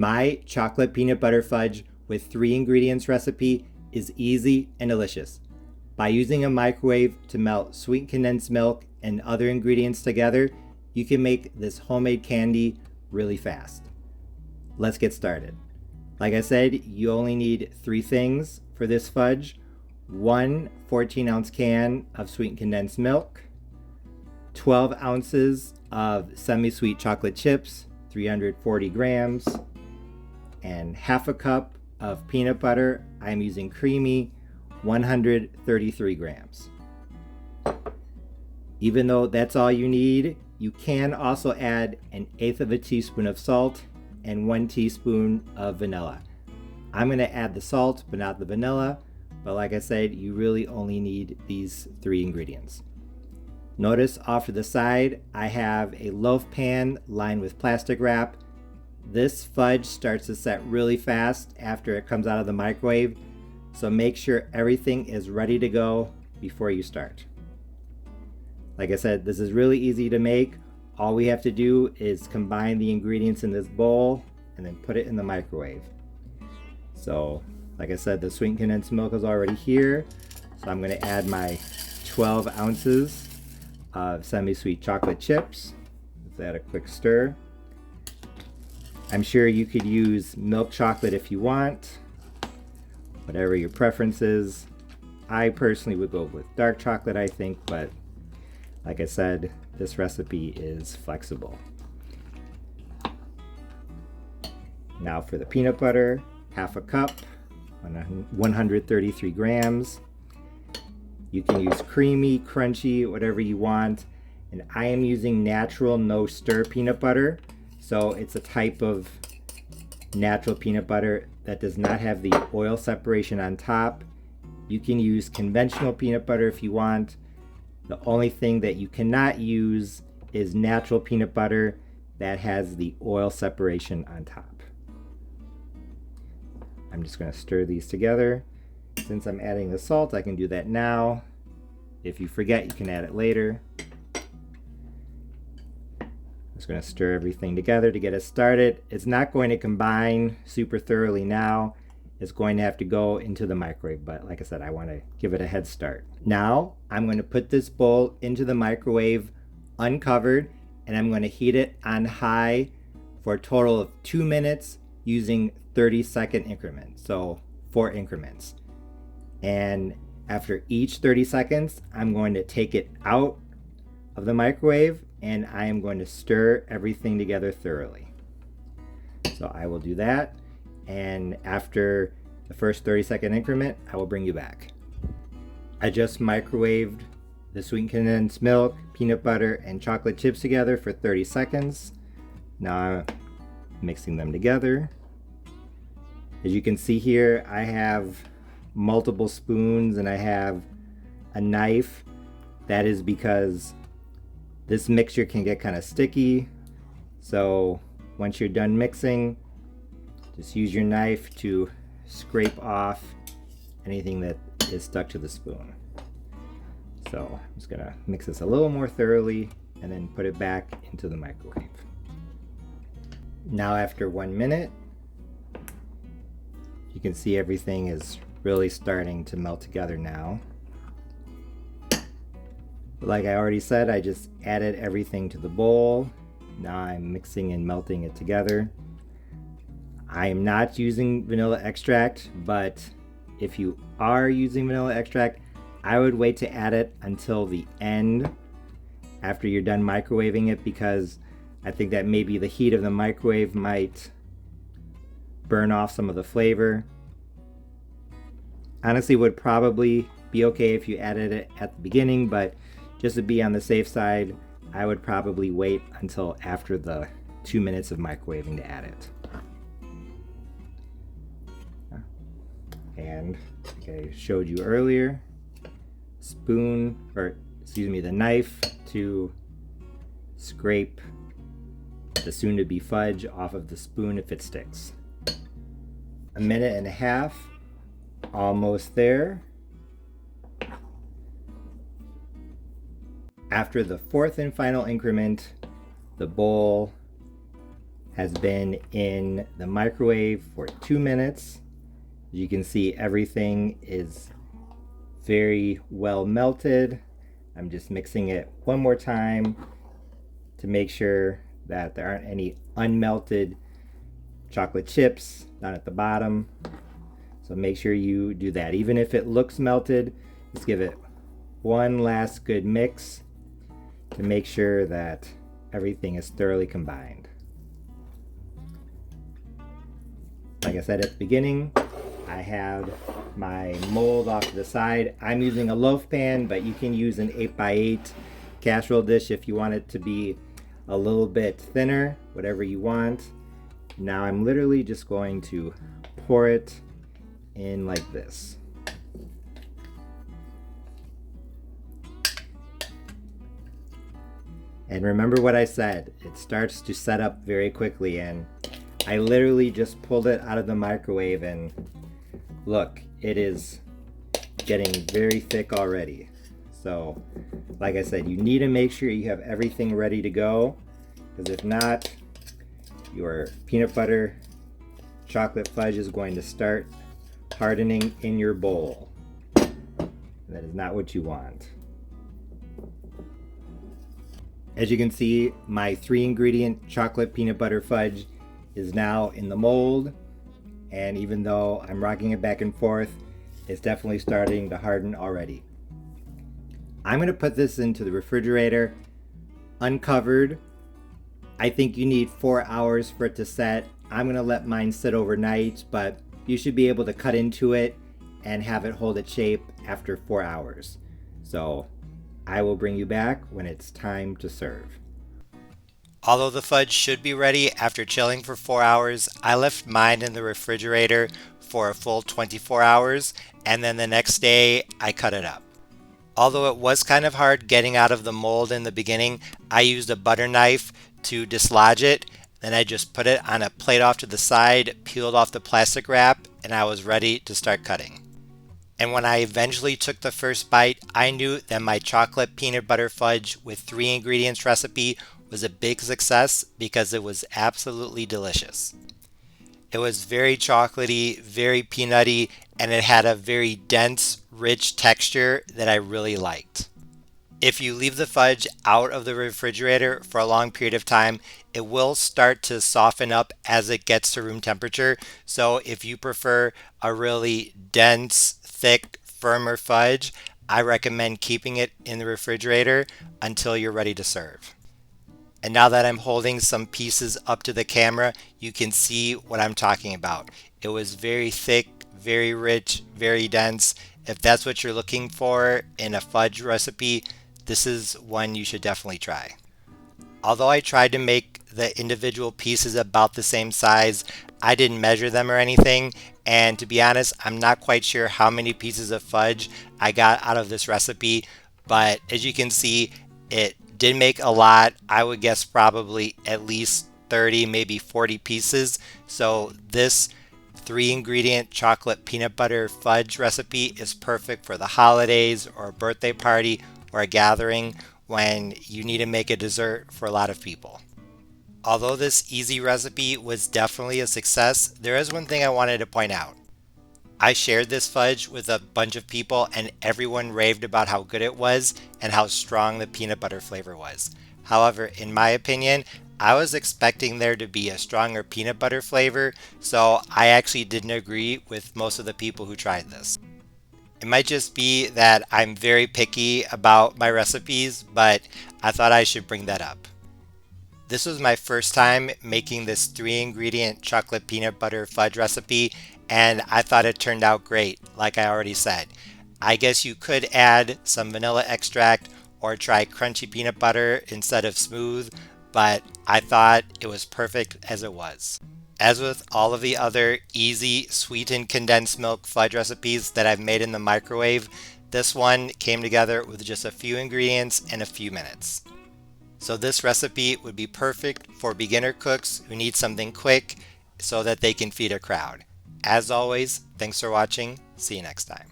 My chocolate peanut butter fudge with 3 ingredients recipe is easy and delicious. By using a microwave to melt sweet condensed milk and other ingredients together, you can make this homemade candy really fast. Let's get started. Like I said, you only need 3 things for this fudge. 1 14-ounce can of sweetened condensed milk, 12 ounces of semi-sweet chocolate chips, 340 grams, and half a cup of peanut butter. I'm using creamy, 133 grams. Even though that's all you need, you can also add 1/8 of a teaspoon of salt and 1 teaspoon of vanilla. I'm going to add the salt but not the vanilla, but like I said, you really only need these 3 ingredients. Notice off to the side I have a loaf pan lined with plastic wrap. This fudge starts to set really fast after it comes out of the microwave, so make sure everything is ready to go before you start. Like I said, this is really easy to make. All we have to do is combine the ingredients in this bowl and then put it in the microwave. So, like I said, the sweetened condensed milk is already here, so I'm going to add my 12 ounces of semi-sweet chocolate chips. Let's add a quick stir. I'm sure you could use milk chocolate if you want, whatever your preference is. I personally would go with dark chocolate, I think, but like I said, this recipe is flexible. Now for the peanut butter, half a cup, 133 grams. You can use creamy, crunchy, whatever you want. And I am using natural no stir peanut butter. So it's a type of natural peanut butter that does not have the oil separation on top. You can use conventional peanut butter if you want. The only thing that you cannot use is natural peanut butter that has the oil separation on top. I'm just going to stir these together. Since I'm adding the salt, I can do that now. If you forget, you can add it later. Just going to stir everything together to get it started. It's not going to combine super thoroughly now. It's going to have to go into the microwave, but like I said, I want to give it a head start. Now I'm going to put this bowl into the microwave uncovered, and I'm going to heat it on high for a total of 2 minutes using 30-second increments, so 4 increments. And after each 30 seconds, I'm going to take it out of the microwave and I am going to stir everything together thoroughly. So I will do that, and after the first 30-second increment, I will bring you back. I just microwaved the sweetened condensed milk, peanut butter, and chocolate chips together for 30 seconds. Now I'm mixing them together. As you can see here, I have multiple spoons and I have a knife. That is because this mixture can get kind of sticky, so once you're done mixing, just use your knife to scrape off anything that is stuck to the spoon. So I'm just gonna mix this a little more thoroughly and then put it back into the microwave. Now after 1 minute, you can see everything is really starting to melt together now. Like I already said, I just added everything to the bowl. Now I'm mixing and melting it together. I am not using vanilla extract, but if you are using vanilla extract, I would wait to add it until the end after you're done microwaving it, because I think that maybe the heat of the microwave might burn off some of the flavor. Honestly, would probably be okay if you added it at the beginning, but just to be on the safe side, I would probably wait until after the 2 minutes of microwaving to add it. And like I showed you earlier, the knife to scrape the soon-to-be fudge off of the spoon if it sticks. 1.5 minutes, almost there. After the 4th and final increment, the bowl has been in the microwave for 2 minutes. You can see everything is very well melted. I'm just mixing it one more time to make sure that there aren't any unmelted chocolate chips down at the bottom. So make sure you do that. Even if it looks melted, just give it one last good mix to make sure that everything is thoroughly combined. Like I said at the beginning, I have my mold off to the side. I'm using a loaf pan, but you can use an 8x8 casserole dish if you want it to be a little bit thinner, whatever you want. Now I'm literally just going to pour it in like this. And remember what I said, it starts to set up very quickly, and I literally just pulled it out of the microwave and look, it is getting very thick already. So like I said, you need to make sure you have everything ready to go, because if not, your peanut butter chocolate fudge is going to start hardening in your bowl. That is not what you want. As you can see, my 3-ingredient chocolate peanut butter fudge is now in the mold, and even though I'm rocking it back and forth, it's definitely starting to harden already. I'm going to put this into the refrigerator uncovered. I think you need 4 hours for it to set. I'm going to let mine sit overnight, but you should be able to cut into it and have it hold its shape after 4 hours. So I will bring you back when it's time to serve. Although the fudge should be ready after chilling for 4 hours, I left mine in the refrigerator for a full 24 hours, and then the next day I cut it up. Although it was kind of hard getting out of the mold in the beginning, I used a butter knife to dislodge it. Then I just put it on a plate off to the side, peeled off the plastic wrap, and I was ready to start cutting. And when I eventually took the first bite, I knew that my chocolate peanut butter fudge with 3 ingredients recipe was a big success because it was absolutely delicious. It was very chocolatey, very peanutty, and it had a very dense, rich texture that I really liked. If you leave the fudge out of the refrigerator for a long period of time, it will start to soften up as it gets to room temperature. So if you prefer a really dense, thick, firmer fudge, I recommend keeping it in the refrigerator until you're ready to serve. And now that I'm holding some pieces up to the camera, you can see what I'm talking about. It was very thick, very rich, very dense. If that's what you're looking for in a fudge recipe, this is one you should definitely try. Although I tried to make the individual pieces about the same size, I didn't measure them or anything, and to be honest, I'm not quite sure how many pieces of fudge I got out of this recipe, but as you can see, it did make a lot. I would guess probably at least 30, maybe 40 pieces. So this 3-ingredient chocolate peanut butter fudge recipe is perfect for the holidays or a birthday party or a gathering when you need to make a dessert for a lot of people. Although this easy recipe was definitely a success, there is one thing I wanted to point out. I shared this fudge with a bunch of people and everyone raved about how good it was and how strong the peanut butter flavor was. However, in my opinion, I was expecting there to be a stronger peanut butter flavor, so I actually didn't agree with most of the people who tried this. It might just be that I'm very picky about my recipes, but I thought I should bring that up. This was my first time making this 3-ingredient chocolate peanut butter fudge recipe, and I thought it turned out great, like I already said. I guess you could add some vanilla extract or try crunchy peanut butter instead of smooth, but I thought it was perfect as it was. As with all of the other easy sweetened condensed milk fudge recipes that I've made in the microwave, this one came together with just a few ingredients in a few minutes. So this recipe would be perfect for beginner cooks who need something quick so that they can feed a crowd. As always, thanks for watching. See you next time.